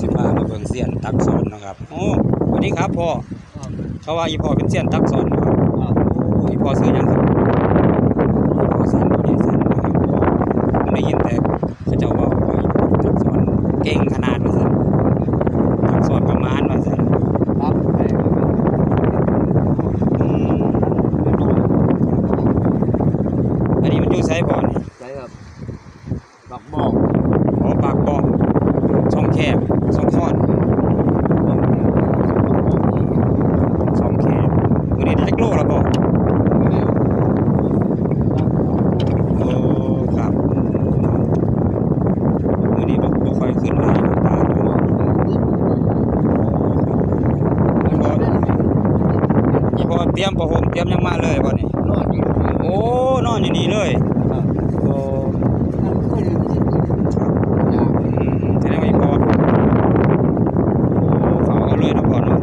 สิพามาเบิ่งเสี้ยนตักสอนนะครับโอ้สวัสดีครับพ่อเขาว่าอีพ่อเป็นเสี้ยนตักสอนครับอีพ่อซื้อยังครับอีพ่อสันอีสันนะครับผมได้ยินแต่เขาเจ้าว่าอีพ่อตักสอนเก่งขนาดว่าซั่นตักสอนประมาณว่าซั่นอันนี้มันอยู่ไสบ่นี่ ใช่ครับบักบอก โอ้ปากบ่อช่องแคบช่องคอนช่องแคบมื้อนี้ได้จักโลแล้วบ่โอ้ครับมื้อนี้บ่ค่อยขึ้นหลายปลาเนาะอีพอเตรียมผ้าห่มเตรียมหยังมาเลยบ่นี่โอ้นอนอยู่นี่เลยโอ้แสดงว่าอีพอโอ้เขาเอาเลยเนาะพ่อเนาะ